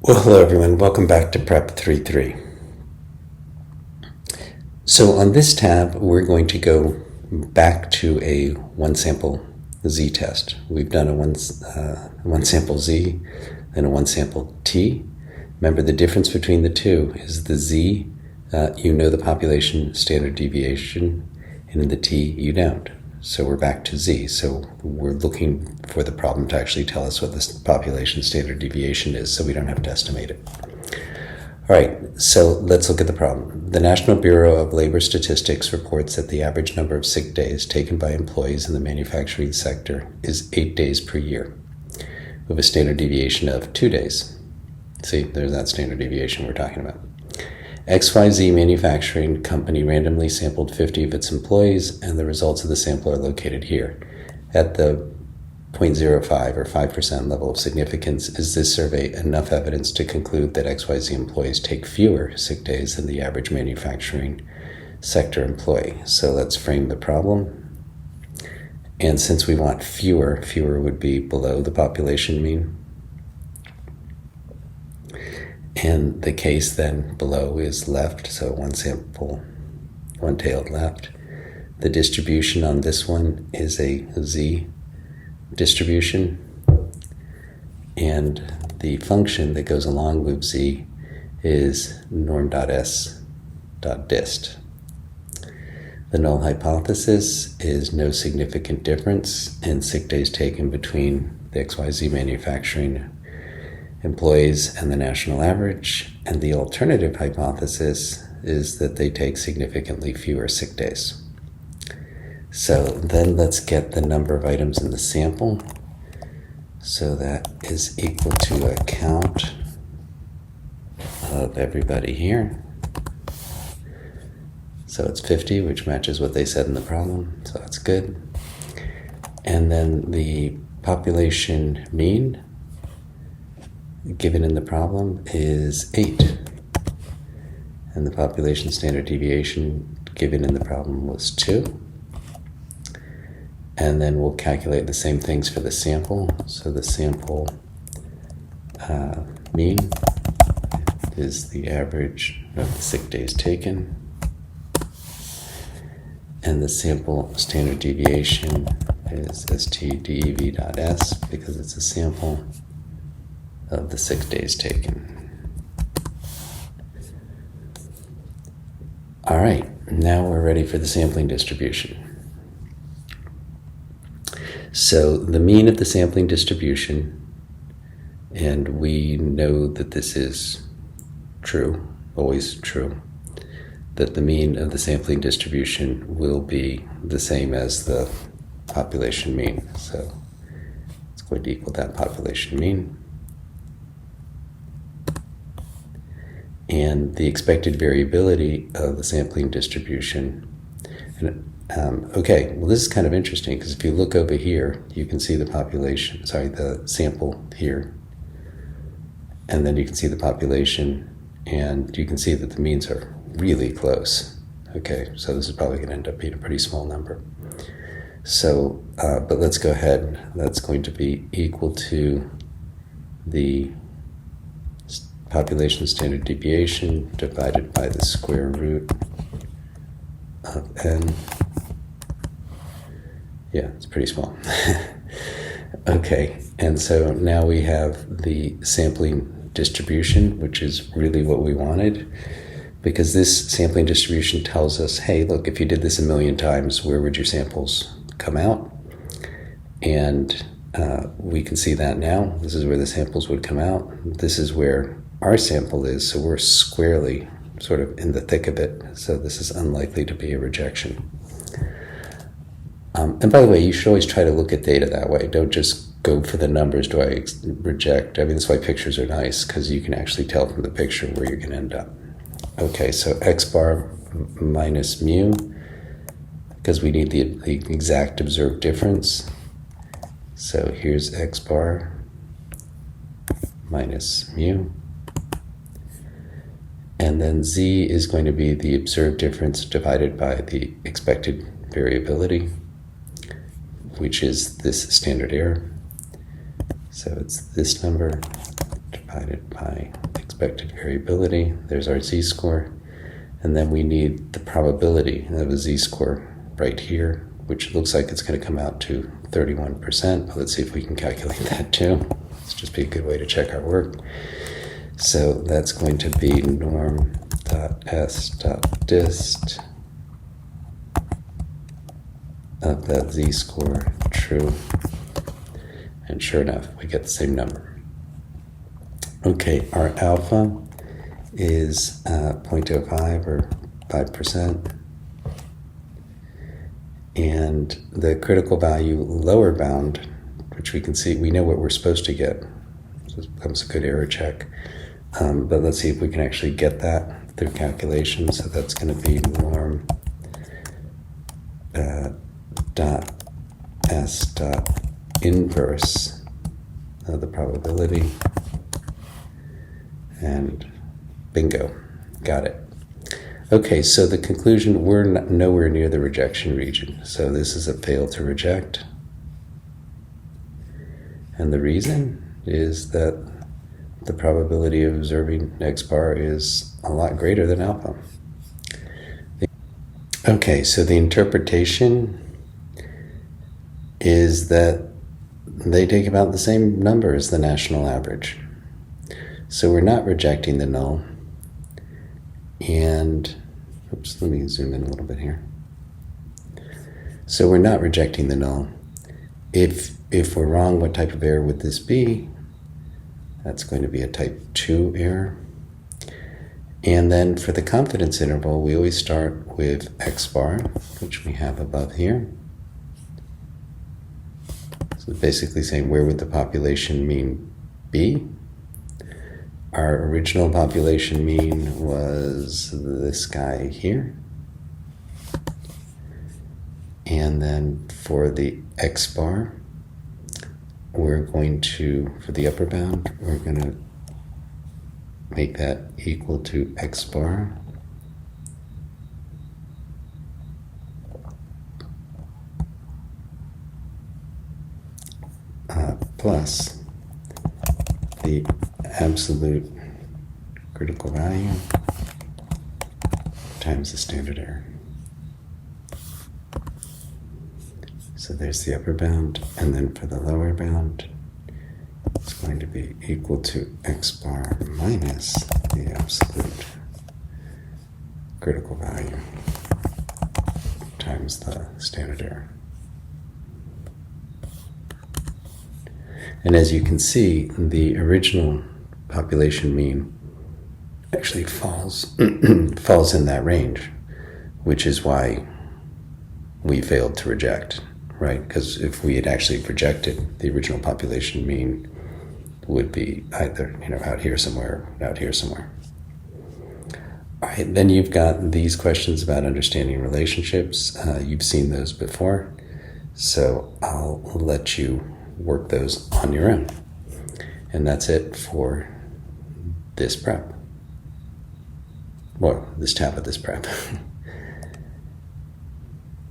Well, hello everyone. Welcome back to p33c. So on this tab, we're going to go back to a one-sample z-test. We've done a one-sample z and a one-sample t. Remember, the difference between the two is the z, you know the population standard deviation, and in the t, you don't. So we're back to z. So we're looking for the problem to actually tell us what this population standard deviation is, so we don't have to estimate it. All right, so let's look at the problem. The National Bureau of Labor Statistics reports that the average number of sick days taken by employees in the manufacturing sector is 8 days per year, with a standard deviation of 2 days. See, there's that standard deviation we're talking about. XYZ Manufacturing Company randomly sampled 50 of its employees, and the results of the sample are located here. At the 0.05 or 5% level of significance, is this survey enough evidence to conclude that XYZ employees take fewer sick days than the average manufacturing sector employee? So let's frame the problem. And since we want fewer would be below the population mean. And the case then below is left, so one sample, one-tailed left. The distribution on this one is a z distribution, and the function that goes along with z is norm.s.dist. The null hypothesis is no significant difference in sick days taken between the XYZ manufacturing employees and the national average, and the alternative hypothesis is that they take significantly fewer sick days. So then let's get the number of items in the sample. So that is equal to a count of everybody here. So it's 50, which matches what they said in the problem, so that's good. And then the population mean given in the problem is 8. And the population standard deviation given in the problem was 2. And then we'll calculate the same things for the sample. So the sample mean is the average of the sick days taken. And the sample standard deviation is STDEV.S because it's a sample of the sick days taken. All right, now we're ready for the sampling distribution. So the mean of the sampling distribution, and we know that this is true, always true, that the mean of the sampling distribution will be the same as the population mean. So it's going to equal that population mean. And the expected variability of the sampling distribution. And, okay, well, this is kind of interesting because if you look over here, you can see the population, the sample here. And then you can see the population, and you can see that the means are really close. Okay, so this is probably going to end up being a pretty small number. So, but let's go ahead. That's going to be equal to the population standard deviation divided by the square root of n. Yeah, it's pretty small. Okay, and so now we have the sampling distribution, which is really what we wanted, because this sampling distribution tells us, hey, look, if you did this 1,000,000 times, where would your samples come out? And we can see that now. This is where the samples would come out. This is where our sample is, so we're squarely sort of in the thick of it, so this is unlikely to be a rejection. And by the way, you should always try to look at data that way. Don't just go for the numbers, do I reject? I mean, that's why pictures are nice, because you can actually tell from the picture where you're going to end up. Okay, so x bar minus mu, because we need the exact observed difference. So here's x bar minus mu. And then z is going to be the observed difference divided by the expected variability, which is this standard error. So it's this number divided by expected variability. There's our z-score. And then we need the probability of a z-score right here, which looks like it's going to come out to 31%. But let's see if we can calculate that too. It's just be a good way to check our work. So that's going to be norm.s.dist of that z-score true. And sure enough, we get the same number. Okay, our alpha is 0.05 or 5%. And the critical value lower bound, which we can see, we know what we're supposed to get. So this becomes a good error check. But let's see if we can actually get that through calculation. So that's going to be norm dot s dot inverse of the probability. And bingo, got it. Okay, so the conclusion, we're nowhere near the rejection region. So this is a fail to reject. And the reason is that the probability of observing X bar is a lot greater than alpha. Okay, so the interpretation is that they take about the same number as the national average. So we're not rejecting the null. And, oops, let me zoom in a little bit here. So we're not rejecting the null. If we're wrong, what type of error would this be? That's going to be a type 2 error. And then for the confidence interval, we always start with X bar, which we have above here. So basically saying, where would the population mean be? Our original population mean was this guy here. And then for the X bar, we're going to, for the upper bound, we're going to make that equal to X bar plus the absolute critical value times the standard error. So there's the upper bound, and then for the lower bound, it's going to be equal to X bar minus the absolute critical value times the standard error. And as you can see, the original population mean actually falls in that range, which is why we failed to reject, right? Because if we had actually rejected, the original population mean would be either out here somewhere, or out here somewhere. All right, then you've got these questions about understanding relationships. You've seen those before, so I'll let you work those on your own. And that's it for this prep. Well, this tab of this prep.